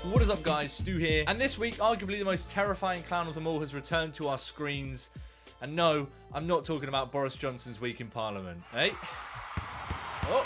What is up guys, Stu here, and this week arguably the most terrifying clown of them all has returned to our screens. And no, I'm not talking about Boris Johnson's week in Parliament, eh? Oh.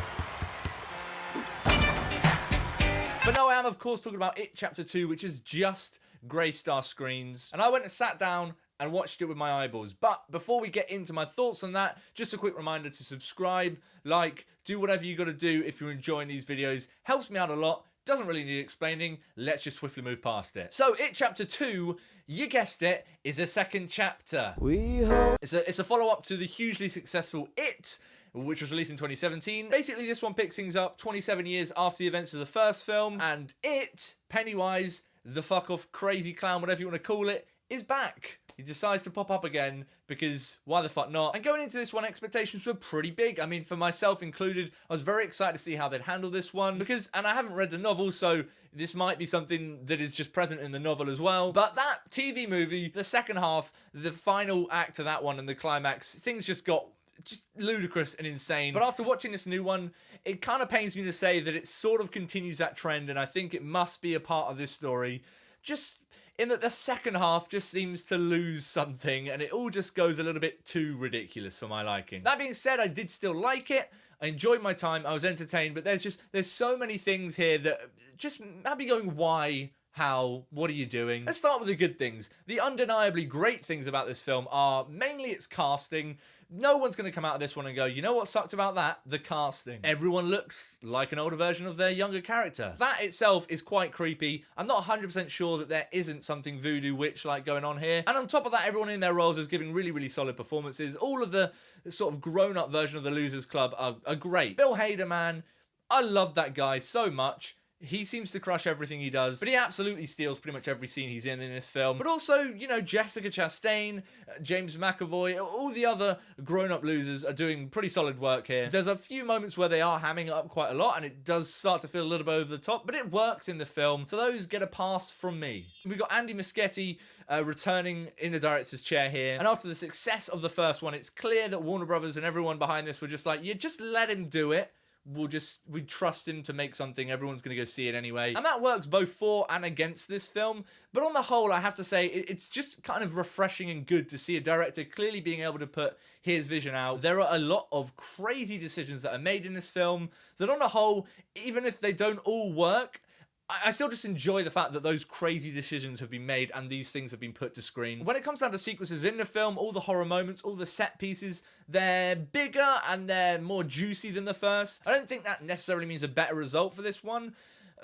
But no, I am of course talking about It Chapter 2, which has just graced our screens. And I went and sat down and watched it with my eyeballs. But before we get into my thoughts on that, just a quick reminder to subscribe, like, do whatever you gotta do if you're enjoying these videos. Helps me out a lot. Doesn't really need explaining, let's just swiftly move past it. So, It Chapter 2, you guessed it, is a second chapter. It's a follow-up to the hugely successful It, which was released in 2017. Basically, this one picks things up 27 years after the events of the first film, and It, Pennywise, the fuck-off crazy clown, whatever you want to call it, is back. He decides to pop up again, because why the fuck not? And going into this one, expectations were pretty big. I mean, for myself included, I was very excited to see how they'd handle this one, because, and I haven't read the novel, so this might be something that is just present in the novel as well. But that TV movie, the second half, the final act of that one and the climax, things just got just ludicrous and insane. But after watching this new one, it kind of pains me to say that it sort of continues that trend, and I think it must be a part of this story. Just in that the second half just seems to lose something, and it all just goes a little bit too ridiculous for my liking. That being said, I did still like it. I enjoyed my time. I was entertained, but there's so many things here that just have me going, why? How? What are you doing? Let's start with the good things. The undeniably great things about this film are mainly its casting. No one's going to come out of this one and go, you know what sucked about that? The casting. Everyone looks like an older version of their younger character. That itself is quite creepy. I'm not 100% sure that there isn't something voodoo witch-like going on here. And on top of that, everyone in their roles is giving really, really solid performances. All of the sort of grown-up version of the Losers Club are great. Bill Hader, man, I love that guy so much. He seems to crush everything he does, but he absolutely steals pretty much every scene he's in this film. But also, you know, Jessica Chastain, James McAvoy, all the other grown-up losers are doing pretty solid work here. There's a few moments where they are hamming it up quite a lot, and it does start to feel a little bit over the top, but it works in the film, so those get a pass from me. We've got Andy Muschietti returning in the director's chair here, and after the success of the first one, it's clear that Warner Brothers and everyone behind this were just like, yeah, just let him do it. We trust him to make something, everyone's going to go see it anyway. And that works both for and against this film, but on the whole, I have to say, it's just kind of refreshing and good to see a director clearly being able to put his vision out. There are a lot of crazy decisions that are made in this film that on the whole, even if they don't all work, I still just enjoy the fact that those crazy decisions have been made and these things have been put to screen. When it comes down to sequences in the film, all the horror moments, all the set pieces, they're bigger and they're more juicy than the first. I don't think that necessarily means a better result for this one,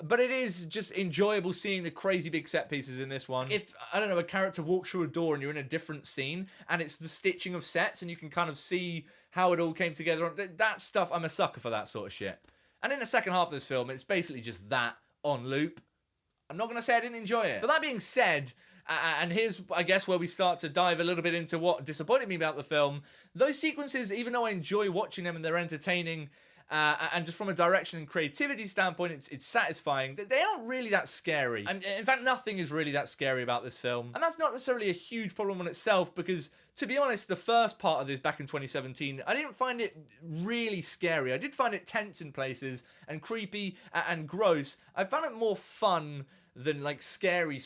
but it is just enjoyable seeing the crazy big set pieces in this one. If, I don't know, a character walks through a door and you're in a different scene and it's the stitching of sets and you can kind of see how it all came together, that stuff, I'm a sucker for that sort of shit. And in the second half of this film, it's basically just that on loop. I'm not going to say I didn't enjoy it. But that being said, and here's, I guess, where we start to dive a little bit into what disappointed me about the film. Those sequences, even though I enjoy watching them and they're entertaining, and just from a direction and creativity standpoint, it's satisfying. They aren't really that scary. And in fact, nothing is really that scary about this film. And that's not necessarily a huge problem on itself, because to be honest, the first part of this back in 2017, I didn't find it really scary. I did find it tense in places and creepy and gross. I found it more fun than like scary.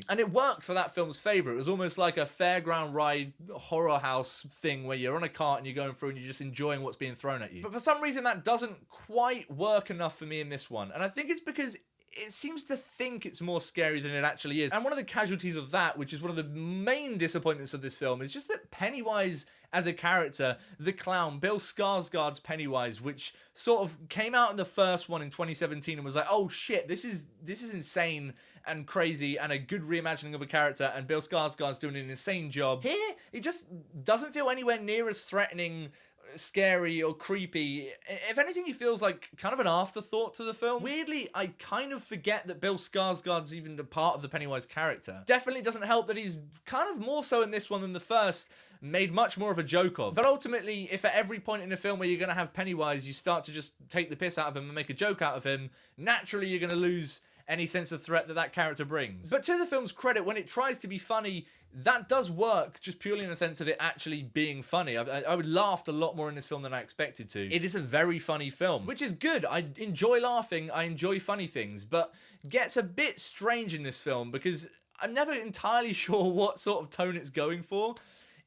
And it worked for that film's favour. It was almost like a fairground ride horror house thing where you're on a cart and you're going through and you're just enjoying what's being thrown at you. But for some reason that doesn't quite work enough for me in this one. And I think it's because it seems to think it's more scary than it actually is. And one of the casualties of that, which is one of the main disappointments of this film, is just that Pennywise as a character, the clown, Bill Skarsgård's Pennywise, which sort of came out in the first one in 2017 and was like, oh shit, this is insane and crazy and a good reimagining of a character, and Bill Skarsgård's doing an insane job. Here, it just doesn't feel anywhere near as threatening, scary or creepy. If anything, he feels like kind of an afterthought to the film. Weirdly, I kind of forget that Bill Skarsgård's even a part of the Pennywise character. Definitely doesn't help that he's kind of more so in this one than the first, made much more of a joke of. But ultimately, if at every point in a film where you're going to have Pennywise, you start to just take the piss out of him and make a joke out of him, naturally you're going to lose any sense of threat that that character brings. But to the film's credit, when it tries to be funny, that does work just purely in the sense of it actually being funny. I would laughed a lot more in this film than I expected to. It is a very funny film, which is good. I enjoy laughing, I enjoy funny things, but gets a bit strange in this film because I'm never entirely sure what sort of tone it's going for.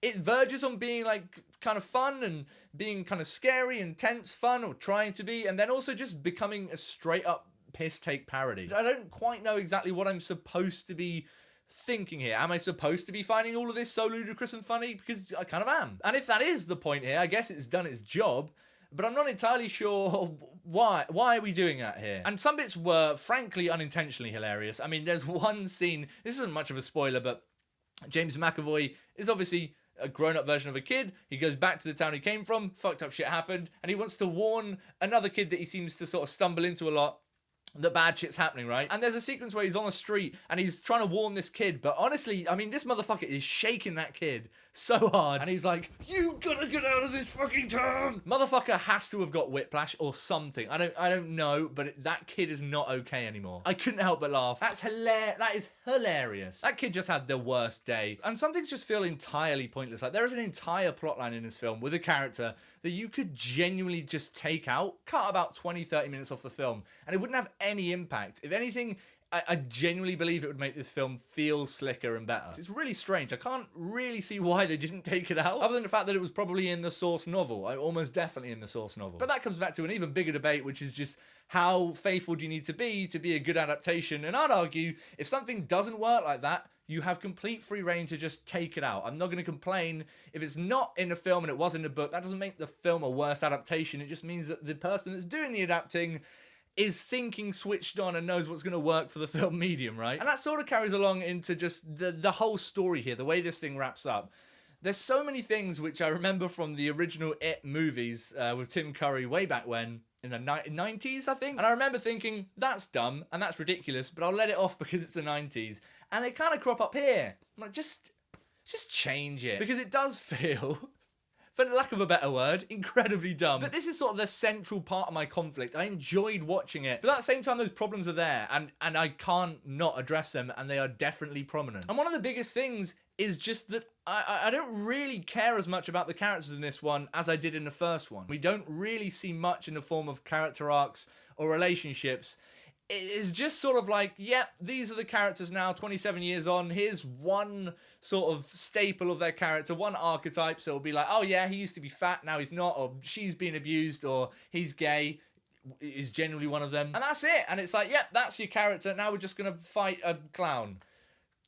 It verges on being like kind of fun and being kind of scary, intense, fun, or trying to be, and then also just becoming a straight up piss take parody. I don't quite know exactly what I'm supposed to be thinking here. Am I supposed to be finding all of this so ludicrous and funny? Because I kind of am. And if that is the point here, I guess it's done its job, but I'm not entirely sure why. Why are we doing that here? And some bits were, frankly, unintentionally hilarious. I mean, there's one scene, this isn't much of a spoiler, but James McAvoy is obviously a grown-up version of a kid. He goes back to the town he came from, fucked up shit happened, and he wants to warn another kid that he seems to sort of stumble into a lot that bad shit's happening, right? And there's a sequence where he's on the street and he's trying to warn this kid, but honestly, I mean, this motherfucker is shaking that kid so hard, and he's like, "You gotta get out of this fucking town!" Motherfucker has to have got whiplash or something. I don't know, but that kid is not okay anymore. I couldn't help but laugh. That's hilarious. That is hilarious. That kid just had the worst day. And some things just feel entirely pointless. Like, there is an entire plotline in this film with a character that you could genuinely just take out, cut about 20-30 minutes off the film, and it wouldn't have any impact. If anything, I genuinely believe it would make this film feel slicker and better. It's really strange. I can't really see why they didn't take it out, other than the fact that it was probably in the source novel. Almost definitely in the source novel. But that comes back to an even bigger debate, which is just how faithful do you need to be a good adaptation? And I'd argue, if something doesn't work like that, you have complete free reign to just take it out. I'm not going to complain if it's not in the film and it was in the book. That doesn't make the film a worse adaptation. It just means that the person that's doing the adapting is thinking switched on and knows what's going to work for the film medium, right? And that sort of carries along into just the whole story here, the way this thing wraps up. There's so many things which I remember from the original It movies with Tim Curry way back when, in the 90s, I think. And I remember thinking, that's dumb and that's ridiculous, but I'll let it off because it's the 90s. And they kind of crop up here. I'm like, just change it. Because it does feel, for lack of a better word, incredibly dumb. But this is sort of the central part of my conflict. I enjoyed watching it, but at the same time, those problems are there, and I can't not address them, and they are definitely prominent. And one of the biggest things is just that I don't really care as much about the characters in this one as I did in the first one. We don't really see much in the form of character arcs or relationships. It is just sort of like, yeah, these are the characters now, 27 years on. Here's one sort of staple of their character, one archetype. So it'll be like, oh yeah, he used to be fat, now he's not, or she's been abused, or he's gay, is generally one of them. And that's it. And it's like, yeah, that's your character. Now we're just going to fight a clown.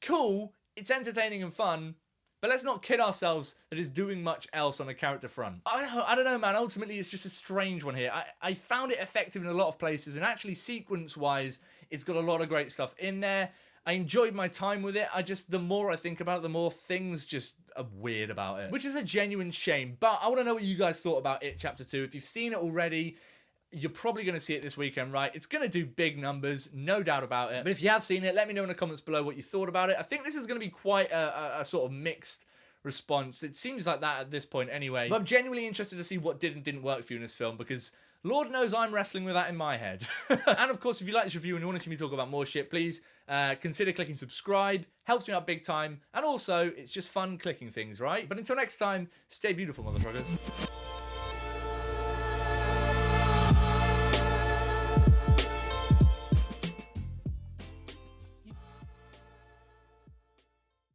Cool. It's entertaining and fun. But let's not kid ourselves that it's doing much else on a character front. I don't know, man. Ultimately, it's just a strange one here. I found it effective in a lot of places, and actually, sequence-wise, it's got a lot of great stuff in there. I enjoyed my time with it. The more I think about it, the more things just are weird about it. Which is a genuine shame. But I want to know what you guys thought about It Chapter 2. If you've seen it already, you're probably going to see it this weekend, right? It's going to do big numbers, no doubt about it. But if you have seen it, let me know in the comments below what you thought about it. I think this is going to be quite a sort of mixed response. It seems like that at this point anyway. But I'm genuinely interested to see what did and didn't work for you in this film, because Lord knows I'm wrestling with that in my head. And of course, if you like this review and you want to see me talk about more shit, please consider clicking subscribe. Helps me out big time. And also, it's just fun clicking things, right? But until next time, stay beautiful, motherfuckers.